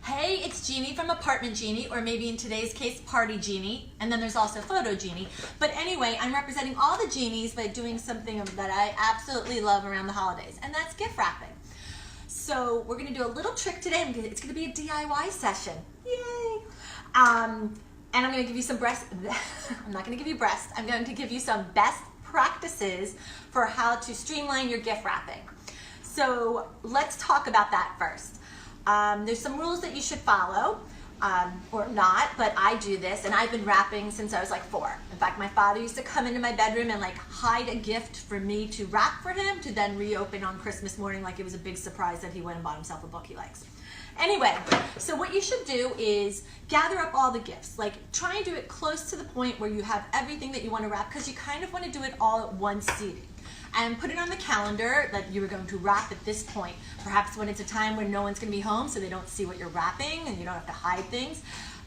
Hey, it's Jeannie from Apartment Jeannie, or maybe in today's case, Party Jeannie, and then there's also Photo Jeannie. But anyway, I'm representing all the Jeannies by doing something that I absolutely love around the holidays, and that's gift wrapping. So we're gonna do a little trick today. It's gonna be a DIY session. Yay! And I'm gonna give you some I'm not gonna give you breast, I'm going to give you some best practices for how to streamline your gift wrapping. So let's talk about that first. There's some rules that you should follow, or not, but I do this, and I've been wrapping since I was like 4. In fact, my father used to come into my bedroom and like hide a gift for me to wrap for him to then reopen on Christmas morning like it was a big surprise that he went and bought himself a book he likes. Anyway, so what you should do is gather up all the gifts. Like, try and do it close to the point where you have everything that you want to wrap, because you kind of want to do it all at one sitting. And put it on the calendar that you were going to wrap at this point. Perhaps when it's a time when no one's going to be home, so they don't see what you're wrapping and you don't have to hide things.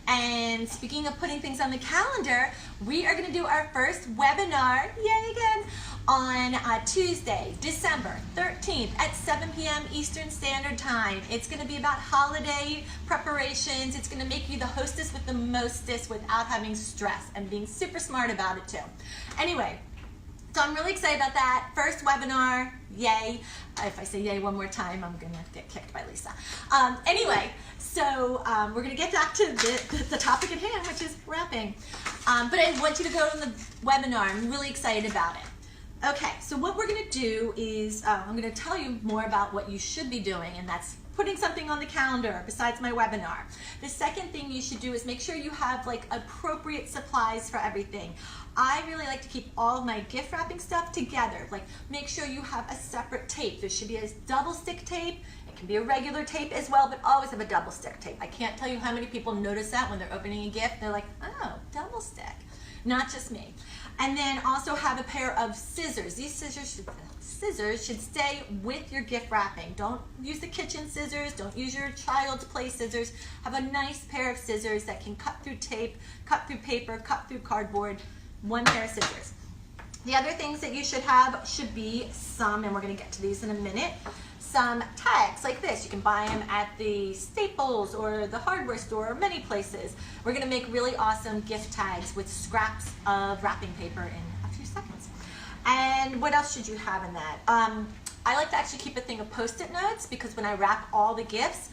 And speaking of putting things on the calendar, we are going to do our first webinar, yay again, on Tuesday, December 13th at 7 p.m. Eastern Standard Time. It's going to be about holiday preparations. It's going to make you the hostess with the mostest without having stress and being super smart about it too. Anyway, so I'm really excited about that. First webinar, yay. If I say yay one more time, I'm gonna get kicked by Lisa. Anyway, so we're gonna get back to the topic at hand, which is wrapping. But I want you to go to the webinar. I'm really excited about it. Okay, so what we're gonna do is, I'm gonna tell you more about what you should be doing, and that's putting something on the calendar besides my webinar. The second thing you should do is make sure you have like appropriate supplies for everything. I really like to keep all of my gift wrapping stuff together. Like, make sure you have a separate tape. There should be a double stick tape. It can be a regular tape as well, but always have a double stick tape. I can't tell you how many people notice that when they're opening a gift. They're like, oh, double stick. Not just me. And then also have a pair of scissors. These scissors should stay with your gift wrapping. Don't use the kitchen scissors. Don't use your child's play scissors. Have a nice pair of scissors that can cut through tape, cut through paper, cut through cardboard. One pair of scissors. The other things that you should have should be some, and we're going to get to these in a minute, some tags like this. You can buy them at the Staples or the hardware store or many places. We're going to make really awesome gift tags with scraps of wrapping paper in a few seconds. And what else should you have in that? I like to actually keep a thing of Post-it notes, because when I wrap all the gifts,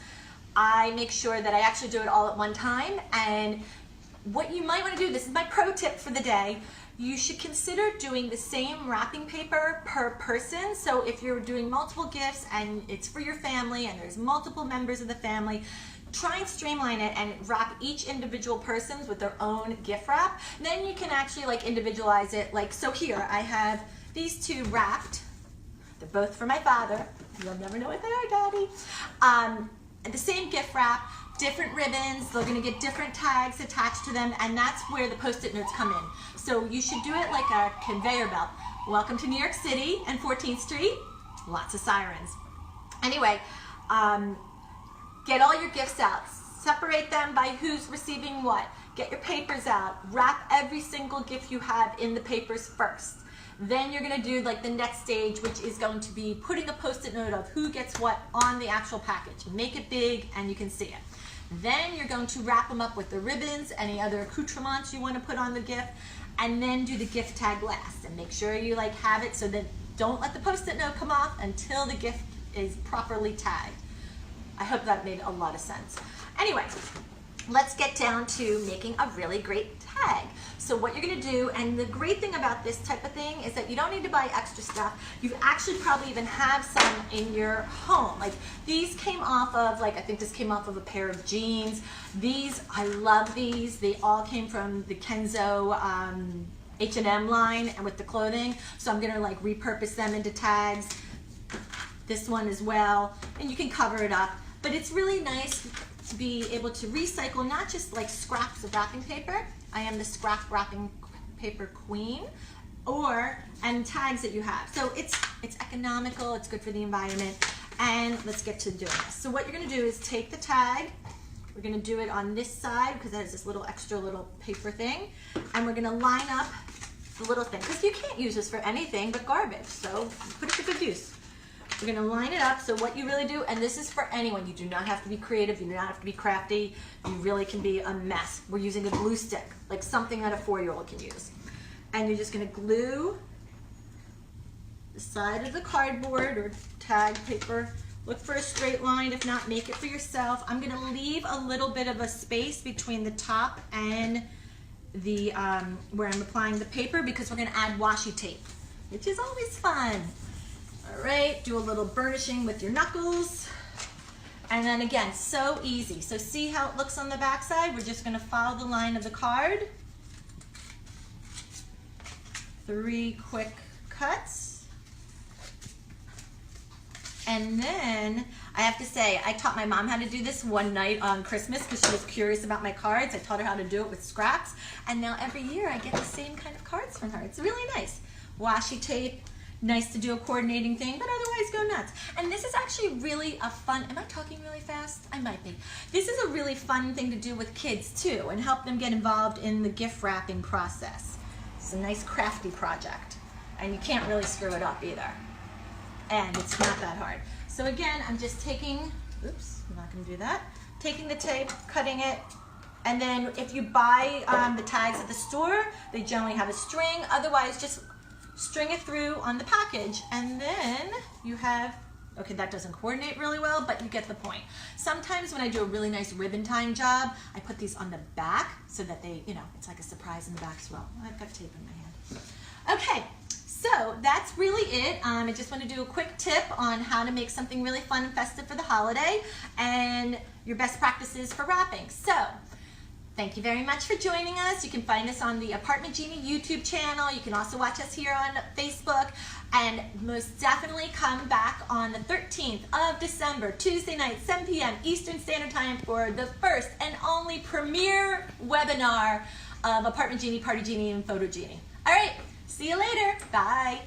I make sure that I actually do it all at one time. And what you might want to do, this is my pro tip for the day, you should consider doing the same wrapping paper per person. So if you're doing multiple gifts and it's for your family and there's multiple members of the family, try and streamline it and wrap each individual person's with their own gift wrap. Then you can actually like individualize it. Like, so here I have these two wrapped. They're both for my father. You'll never know what they are, Daddy. The same gift wrap, different ribbons. They're going to get different tags attached to them, and that's where the Post-it notes come in. So you should do it like a conveyor belt. Welcome to New York City and 14th Street. Lots of sirens. Anyway, get all your gifts out. Separate them by who's receiving what. Get your papers out. Wrap every single gift you have in the papers first. Then you're going to do like the next stage, which is going to be putting a Post-it note of who gets what on the actual package. Make it big and you can see it. Then you're going to wrap them up with the ribbons, any other accoutrements you want to put on the gift, and then do the gift tag last. And make sure you like have it so that don't let the Post-it note come off until the gift is properly tagged. I hope that made a lot of sense. Anyway, let's get down to making a really great tag. So what you're going to do, and the great thing about this type of thing is that you don't need to buy extra stuff. You actually probably even have some in your home. Like, these came off of, like, I think this came off of a pair of jeans. These, I love these. They all came from the Kenzo H&M line and with the clothing. So I'm going to like repurpose them into tags. This one as well. And you can cover it up. But it's really nice to be able to recycle not just like scraps of wrapping paper. I am the scrap wrapping paper queen, and tags that you have. So it's economical, it's good for the environment, and let's get to doing this. So what you're going to do is take the tag. We're going to do it on this side because it has this little extra little paper thing, and we're going to line up the little thing, because you can't use this for anything but garbage, so put it to good use. We're gonna line it up, so what you really do, and this is for anyone, you do not have to be creative, you do not have to be crafty, you really can be a mess. We're using a glue stick, like something that a 4-year-old can use. And you're just gonna glue the side of the cardboard or tag paper. Look for a straight line, if not, make it for yourself. I'm gonna leave a little bit of a space between the top and the where I'm applying the paper because we're gonna add washi tape, which is always fun. All right, do a little burnishing with your knuckles. And then again, so easy. So see how it looks on the back side? We're just gonna follow the line of the card. 3 quick cuts. And then, I have to say, I taught my mom how to do this one night on Christmas because she was curious about my cards. I taught her how to do it with scraps. And now every year I get the same kind of cards from her. It's really nice. Washi tape. Nice to do a coordinating thing, but otherwise go nuts. And this is actually really a fun, am I talking really fast? I might be. This is a really fun thing to do with kids too and help them get involved in the gift wrapping process. It's a nice crafty project and you can't really screw it up either. And it's not that hard. So again, I'm just taking, oops, I'm not gonna do that. Taking the tape, cutting it, and then if you buy the tags at the store, they generally have a string. Otherwise, just string it through on the package, and then you have, okay, that doesn't coordinate really well, but you get the point. Sometimes when I do a really nice ribbon tying job, I put these on the back so that they, you know, it's like a surprise in the back as well. I've got tape in my hand. Okay, so that's really it. I just want to do a quick tip on how to make something really fun and festive for the holiday and your best practices for wrapping. So, thank you very much for joining us. You can find us on the Apartment Jeanie YouTube channel. You can also watch us here on Facebook. And most definitely come back on the 13th of December, Tuesday night, 7 p.m. Eastern Standard Time for the first and only premiere webinar of Apartment Jeanie, Party Jeanie, and Photo Jeanie. All right, see you later. Bye.